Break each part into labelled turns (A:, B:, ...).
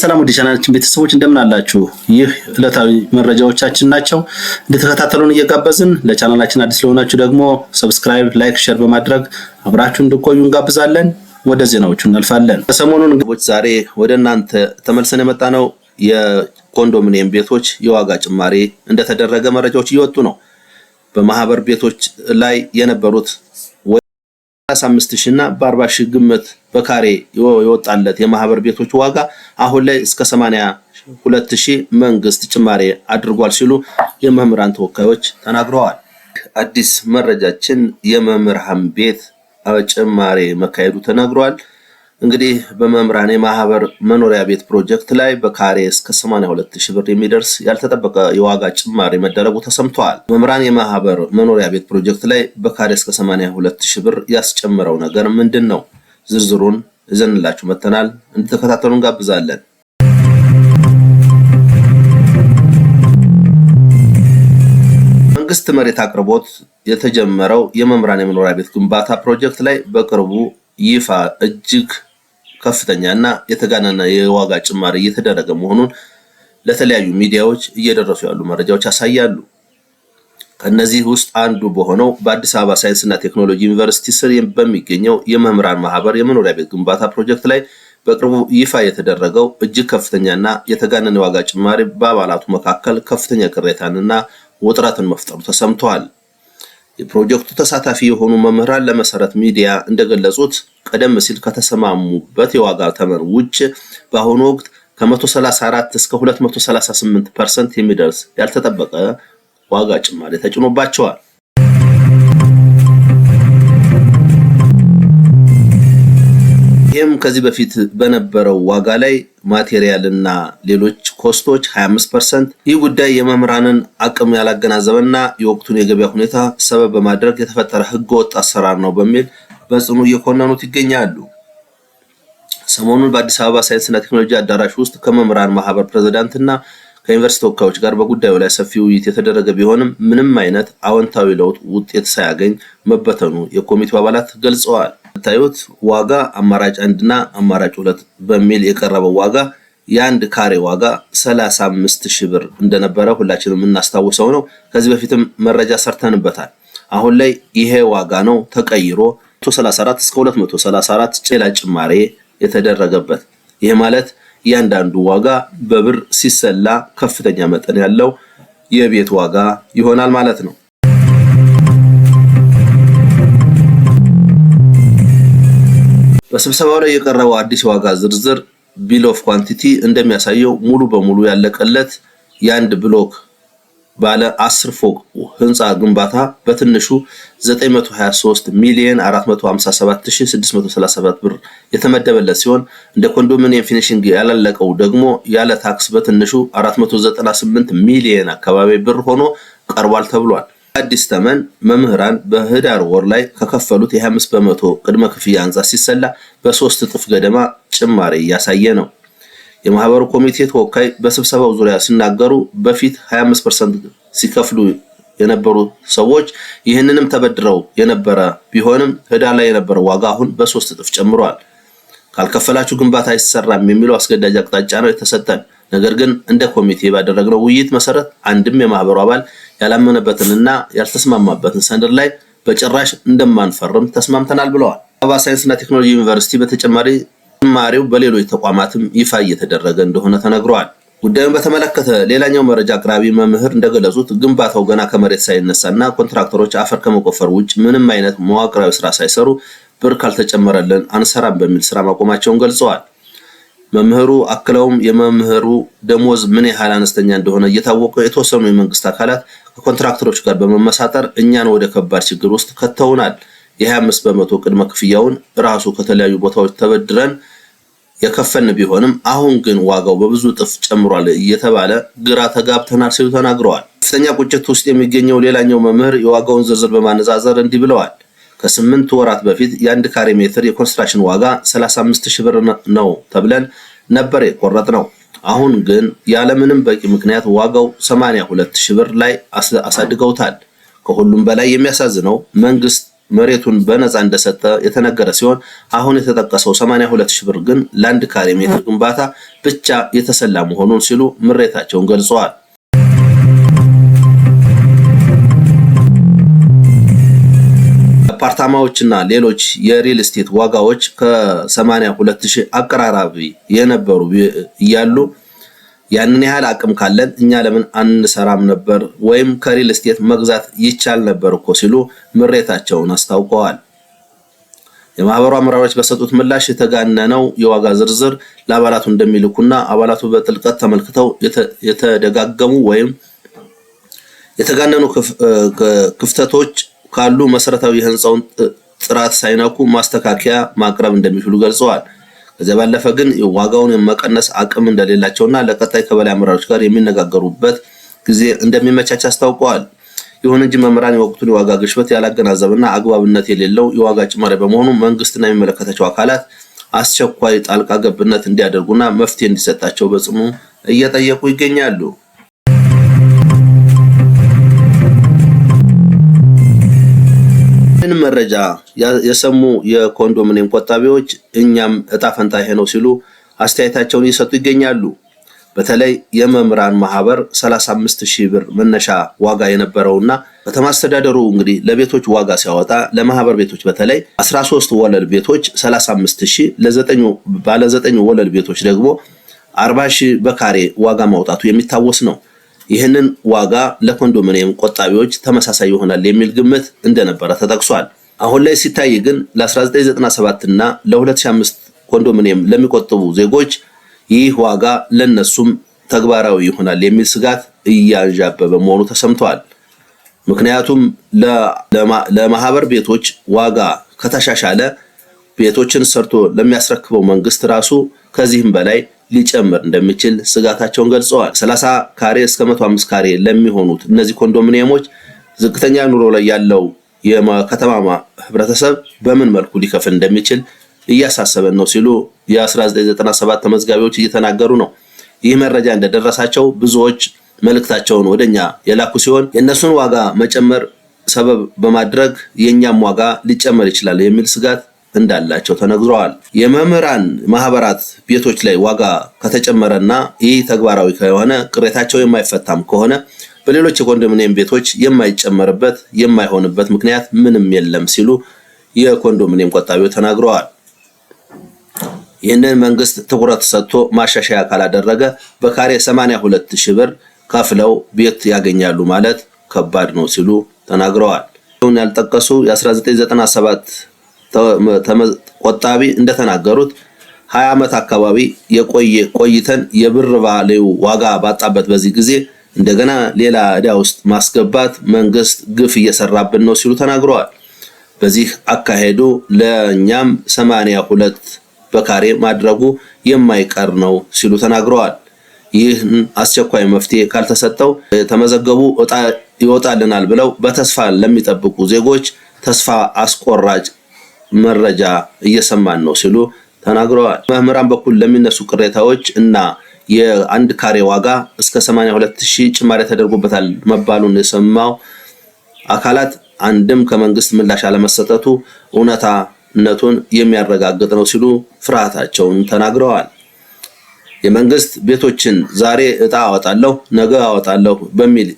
A: ሰላም ወደ ቻናላችን ቤተሰቦች እንደምን አላችሁ? ይህ ዕለታዊ መረጃዎቻችን ናቸው። እንድትከታተሉን እየጋበዝን ለቻናላችን አዲስ ለሆናችሁ ደግሞ ሰብስክራይብ፣ ላይክ፣ ሼር በማድረግ አብራችሁን እንድትቆዩ እንጋብዛለን። ወደ ዜናዎቹ እናልፋለን። ሰሞኑን እንግዲህ ዛሬ ወደ እናንተ ተመልሰን የመጣ ነው የኮንዶሚኒየም ቤቶች የዋጋ ጭማሪ እንደተደረገ መረጃዎች እየወጡ ነው። በማህበር ቤቶች ላይ የነበሩት 35,000 እና በ40,000 ግምት በካሬ የወጣለት የማህበር ቤቶች ዋጋ አሁን ላይ እስከ 82,000 መንግስት ጭማሪ አድርጓል ሲሉ የመምህራን ተወካዮች ተናግረዋል። አዲስ መረጃችን የመምህራን ቤት ጭማሪ መካሄዱ ተነግሯል። እንግዲህ በመምህራን የማህበር መኖሪያ ቤት ፕሮጀክት ላይ በካሬ እስከ 82,000 ብር የሚደርስ ያልተጠበቀ የዋጋ ጭማሪ መደረጉ ተሰምቷል። መምህራን የማህበር መኖሪያ ቤት ፕሮጀክት ላይ በካሬ እስከ 82,000 ብር ያስጨመረው ነገር ምንድን ነው? ዝርዝሩን ይዘንላችሁ መተናል። እንድትከታተሉ እንጋብዛለን። መንግስት መሬት አቅርቦት የተጀመረው የመምህራን የመኖሪያ ቤት ግንባታ ፕሮጀክት ላይ በቅርቡ ይፋ እጅግ ከፍተኛና የተጋነነ የዋጋ ጭማሪ እየተደረገ መሆኑን ለተለያዩ ሚዲያዎች እየደረሱ ያሉ መረጃዎች ያሳያሉ። ከነዚህ ውስጥ አንዱ በሆነው በአዲስ አበባ ሳይንስና ቴክኖሎጂ ዩኒቨርሲቲ ስር በሚገኘው የመምህራን ማህበር የመኖሪያ ቤት ግንባታ ፕሮጀክት ላይ በቅርቡ ይፋ የተደረገው እጅግ ከፍተኛና የተጋነነ የዋጋ ጭማሪ በአባላቱ መካከል ከፍተኛ ቅሬታንና ውጥረትን መፍጠሩ ተሰምቷል። የፕሮጀክቱ ተሳታፊ የሆኑ መምህራን ለመሰረት ሚዲያ እንደገለጹት ቀደም ሲል ከተሰማሙበት የዋጋ ተመን ውጭ በአሁኑ ወቅት ከ134 እስከ 238% የሚደርስ ያልተጠበቀ ዋጋ ጭማሪ ተጭኖባቸዋል። ይህም ከዚህ በፊት በነበረው ዋጋ ላይ ማቴሪያልና ሌሎች ኮስቶች 25%። ይህ ጉዳይ የመምህራንን አቅም ያላገናዘበና የወቅቱን የገበያ ሁኔታ ሰበብ በማድረግ የተፈጠረ ህገወጥ አሰራር ነው በሚል በጽኑ እየኮነኑት ይገኛሉ። ሰሞኑን በአዲስ አበባ ሳይንስና ቴክኖሎጂ አዳራሽ ውስጥ ከመምህራን ማህበር ፕሬዝዳንትና ከዩኒቨርሲቲ ተወካዮች ጋር በጉዳዩ ላይ ሰፊ ውይይት የተደረገ ቢሆንም ምንም አይነት አዎንታዊ ለውጥ ውጤት ሳያገኝ መበተኑ የኮሚቴው አባላት ገልጸዋል። ታዩት ዋጋ አማራጭ 1 እና አማራጭ 2 በሚል የቀረበው ዋጋ የአንድ ካሬ ዋጋ 35,000 ብር እንደነበረ ሁላችንም የምናስታውሰው ነው። ከዚህ በፊትም መረጃ ሰርተንበታል። አሁን ላይ ይሄ ዋጋ ነው ተቀይሮ 134 እስከ 234 ሌላ ጭማሪ የተደረገበት። ይሄ ማለት እያንዳንዱ ዋጋ በብር ሲሰላ ከፍተኛ መጠን ያለው የቤት ዋጋ ይሆናል ማለት ነው። በስብሰባው ላይ የቀረበው አዲስ ዋጋ ዝርዝር ቢል ኦፍ ኳንቲቲ እንደሚያሳየው ሙሉ በሙሉ ያለቀለት የአንድ ብሎክ ባለ 10 ፎቅ ህንፃ ግንባታ በትንሹ 923,457,637 ብር የተመደበለት ሲሆን እንደ ኮንዶሚኒየም ፊኒሺንግ ያላለቀው ደግሞ ያለ ታክስ በትንሹ 498 ሚሊዮን አካባቢ ብር ሆኖ ቀርቧል ተብሏል። አዲስ ተመን መምህራን በህዳር ወር ላይ ከከፈሉት የ25 በመቶ ቅድመ ክፍያ አንጻር ሲሰላ በ3 እጥፍ ገደማ ጭማሪ እያሳየ ነው። የማህበሩ ኮሚቴ ተወካይ በስብሰባው ዙሪያ ሲናገሩ በፊት 25% ሲከፍሉ የነበሩ ሰዎች ይህንንም ተበድረው የነበረ ቢሆንም ህዳር ላይ የነበረው ዋጋ አሁን በ3 እጥፍ ጨምሯል። ካልከፈላችሁ ግንባታ አይሰራም የሚለው አስገዳጅ አቅጣጫ ነው የተሰጠን። ነገር ግን እንደ ኮሚቴ ባደረግነው ውይይት መሰረት አንድም የማህበሩ አባል ያላመነበትንና ያልተስማማበትን ሰነድ ላይ በጭራሽ እንደማንፈርም ተስማምተናል ብለዋል። አበባ ሳይንስና ቴክኖሎጂ ዩኒቨርሲቲ በተጨማሪ ጭማሪው በሌሎች ተቋማትም ይፋ እየተደረገ እንደሆነ ተነግሯል። ጉዳዩን በተመለከተ ሌላኛው መረጃ አቅራቢ መምህር እንደገለጹት ግንባታው ገና ከመሬት ሳይነሳና ኮንትራክተሮች አፈር ከመቆፈር ውጭ ምንም አይነት መዋቅራዊ ስራ ሳይሰሩ ብር ካልተጨመረልን አንሰራም በሚል ስራ ማቆማቸውን ገልጸዋል። መምህሩ አክለውም የመምህሩ ደሞዝ ምን ያህል አነስተኛ እንደሆነ እየታወቀ የተወሰኑ የመንግስት አካላት ከኮንትራክተሮች ጋር በመመሳጠር እኛን ወደ ከባድ ችግር ውስጥ ከተውናል። የ25 በመቶ ቅድመ ክፍያውን ራሱ ከተለያዩ ቦታዎች ተበድረን የከፈልን ቢሆንም አሁን ግን ዋጋው በብዙ እጥፍ ጨምሯል እየተባለ ግራ ተጋብተናል ሲሉ ተናግረዋል። ከፍተኛ ቁጭት ውስጥ የሚገኘው ሌላኛው መምህር የዋጋውን ዝርዝር በማነጻጸር እንዲህ ብለዋል። ከ8 ወራት በፊት የአንድ ካሬ ሜትር የኮንስትራክሽን ዋጋ 35,000 ብር ነው ተብለን ነበር የቆረጥነው። አሁን ግን ያለምንም በቂ ምክንያት ዋጋው 82,000 ብር ላይ አሳድገውታል። ከሁሉም በላይ የሚያሳዝነው መንግስት መሬቱን በነፃ እንደሰጠ የተነገረ ሲሆን አሁን የተጠቀሰው 82,000 ብር ግን ለአንድ ካሬ ሜትር ግንባታ ብቻ የተሰላ መሆኑን ሲሉ ምሬታቸውን ገልጸዋል። አፓርታማዎችና ሌሎች የሪል ስቴት ዋጋዎች ከ82,000 አቀራራቢ የነበሩ እያሉ ያንን ያህል አቅም ካለን እኛ ለምን አንሰራም ነበር ወይም ከሪል ስቴት መግዛት ይቻል ነበር እኮ ሲሉ ምሬታቸውን አስታውቀዋል። የማህበሩ አመራሮች በሰጡት ምላሽ የተጋነነው የዋጋ ዝርዝር ለአባላቱ እንደሚልኩና አባላቱ በጥልቀት ተመልክተው የተደጋገሙ ወይም የተጋነኑ ክፍተቶች ካሉ መሰረታዊ የህንፃውን ጥራት ሳይነኩ ማስተካከያ ማቅረብ እንደሚችሉ ገልጸዋል። ከዚያ ባለፈ ግን ዋጋውን የመቀነስ አቅም እንደሌላቸውና ለቀጣይ ከበላይ አመራሮች ጋር የሚነጋገሩበት ጊዜ እንደሚመቻች አስታውቀዋል። ይሁን እንጂ መምህራን የወቅቱን የዋጋ ግሽበት ያላገናዘበና አግባብነት የሌለው የዋጋ ጭማሪ በመሆኑ መንግስትና የሚመለከታቸው አካላት አስቸኳይ ጣልቃ ገብነት እንዲያደርጉና መፍትሄ እንዲሰጣቸው በጽኑ እየጠየቁ ይገኛሉ። ይህን መረጃ የሰሙ የኮንዶሚኒየም ቆጣቢዎች እኛም እጣ ፈንታ ይሄ ነው ሲሉ አስተያየታቸውን እየሰጡ ይገኛሉ። በተለይ የመምህራን ማህበር 35,000 ብር መነሻ ዋጋ የነበረውና ከተማ አስተዳደሩ እንግዲህ ለቤቶች ዋጋ ሲያወጣ ለማህበር ቤቶች በተለይ 13 ወለል ቤቶች 35,000 ለ9 ባለ 9 ወለል ቤቶች ደግሞ 40,000 በካሬ ዋጋ ማውጣቱ የሚታወስ ነው። ይህንን ዋጋ ለኮንዶሚኒየም ቆጣቢዎች ተመሳሳይ ይሆናል የሚል ግምት እንደነበረ ተጠቅሷል። አሁን ላይ ሲታይ ግን ለ1997 እና ለ2005 ኮንዶሚኒየም ለሚቆጥቡ ዜጎች ይህ ዋጋ ለነሱም ተግባራዊ ይሆናል የሚል ስጋት እያንዣበበ መሆኑ ተሰምቷል። ምክንያቱም ለማህበር ቤቶች ዋጋ ከተሻሻለ ቤቶችን ሰርቶ ለሚያስረክበው መንግስት ራሱ ከዚህም በላይ ሊጨምር እንደሚችል ስጋታቸውን ገልጸዋል። 30 ካሬ እስከ 105 ካሬ ለሚሆኑት እነዚህ ኮንዶሚኒየሞች ዝቅተኛ ኑሮ ላይ ያለው የከተማ ህብረተሰብ በምን መልኩ ሊከፍል እንደሚችል እያሳሰበን ነው ሲሉ የ1997 ተመዝጋቢዎች እየተናገሩ ነው። ይህ መረጃ እንደደረሳቸው ብዙዎች መልእክታቸውን ወደኛ የላኩ ሲሆን የእነሱን ዋጋ መጨመር ሰበብ በማድረግ የኛም ዋጋ ሊጨመር ይችላል የሚል ስጋት እንዳላቸው ተነግሯል። የመምህራን ማህበራት ቤቶች ላይ ዋጋ ከተጨመረና ይህ ተግባራዊ ከሆነ ቅሬታቸው የማይፈታም ከሆነ በሌሎች የኮንዶሚኒየም ቤቶች የማይጨመርበት የማይሆንበት ምክንያት ምንም የለም ሲሉ የኮንዶሚኒየም ቆጣቢዎች ተናግረዋል። ይህንን መንግስት ትኩረት ሰጥቶ ማሻሻያ ካላደረገ በካሬ 82,000 ብር ከፍለው ቤት ያገኛሉ ማለት ከባድ ነው ሲሉ ተናግረዋል። ያልጠቀሱ የ1997 ቆጣቢ እንደተናገሩት 20 ዓመት አካባቢ ቆይተን የብር ቫልዩ ዋጋ ባጣበት በዚህ ጊዜ እንደገና ሌላ ዕዳ ውስጥ ማስገባት መንግስት ግፍ እየሰራብን ነው ሲሉ ተናግረዋል። በዚህ አካሄዱ ለኛም 82 በካሬ ማድረጉ የማይቀር ነው ሲሉ ተናግረዋል። ይህን አስቸኳይ መፍትሄ ካልተሰጠው ተመዘገቡ ዕጣ ይወጣልናል ብለው በተስፋ ለሚጠብቁ ዜጎች ተስፋ አስቆራጭ መረጃ እየሰማን ነው ሲሉ ተናግረዋል። መምህራን በኩል ለሚነሱ ቅሬታዎች እና የአንድ ካሬ ዋጋ እስከ 82,000 ጭማሪ ተደርጎበታል መባሉን የሰማው አካላት አንድም ከመንግስት ምላሽ አለመሰጠቱ እውነታነቱን የሚያረጋግጥ ነው ሲሉ ፍርሃታቸውን ተናግረዋል። የመንግስት ቤቶችን ዛሬ ዕጣ አወጣለሁ ነገ አወጣለሁ በሚል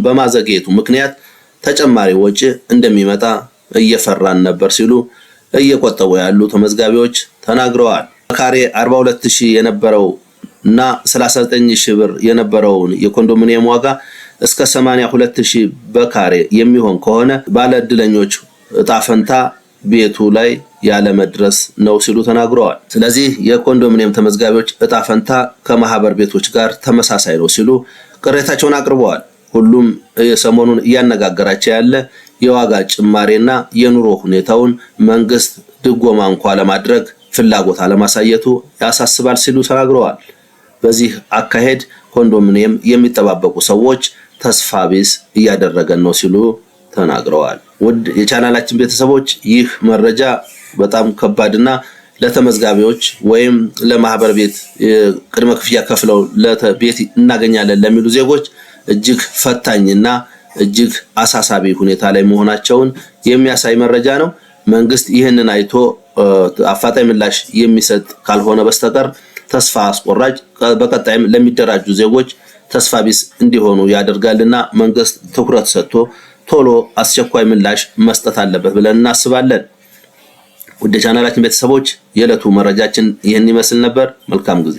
A: በማዘግየቱ ምክንያት ተጨማሪ ወጪ እንደሚመጣ እየፈራን ነበር ሲሉ እየቆጠቡ ያሉ ተመዝጋቢዎች ተናግረዋል። ካሬ 42,000 የነበረው እና 39,000 ብር የነበረውን የኮንዶሚኒየም ዋጋ እስከ 82,000 በካሬ የሚሆን ከሆነ ባለ ዕድለኞች ዕጣ ፈንታ ቤቱ ላይ ያለ መድረስ ነው ሲሉ ተናግረዋል። ስለዚህ የኮንዶሚኒየም ተመዝጋቢዎች ዕጣ ፈንታ ከማህበር ቤቶች ጋር ተመሳሳይ ነው ሲሉ ቅሬታቸውን አቅርበዋል። ሁሉም ሰሞኑን እያነጋገራቸው ያለ የዋጋ ጭማሪና የኑሮ ሁኔታውን መንግስት ድጎማ እንኳን ለማድረግ ፍላጎት አለማሳየቱ ያሳስባል ሲሉ ተናግረዋል። በዚህ አካሄድ ኮንዶሚኒየም የሚጠባበቁ ሰዎች ተስፋ ቢስ እያደረገን ነው ሲሉ ተናግረዋል። ውድ የቻናላችን ቤተሰቦች ይህ መረጃ በጣም ከባድና ለተመዝጋቢዎች ወይም ለማህበር ቤት ቅድመ ክፍያ ከፍለው ለቤት እናገኛለን ለሚሉ ዜጎች እጅግ ፈታኝና እጅግ አሳሳቢ ሁኔታ ላይ መሆናቸውን የሚያሳይ መረጃ ነው። መንግስት ይህንን አይቶ አፋጣኝ ምላሽ የሚሰጥ ካልሆነ በስተቀር ተስፋ አስቆራጭ በቀጣይም ለሚደራጁ ዜጎች ተስፋ ቢስ እንዲሆኑ ያደርጋልና መንግስት ትኩረት ሰጥቶ ቶሎ አስቸኳይ ምላሽ መስጠት አለበት ብለን እናስባለን። ወደ ቻናላችን ቤተሰቦች የዕለቱ መረጃችን ይህን ይመስል ነበር። መልካም ጊዜ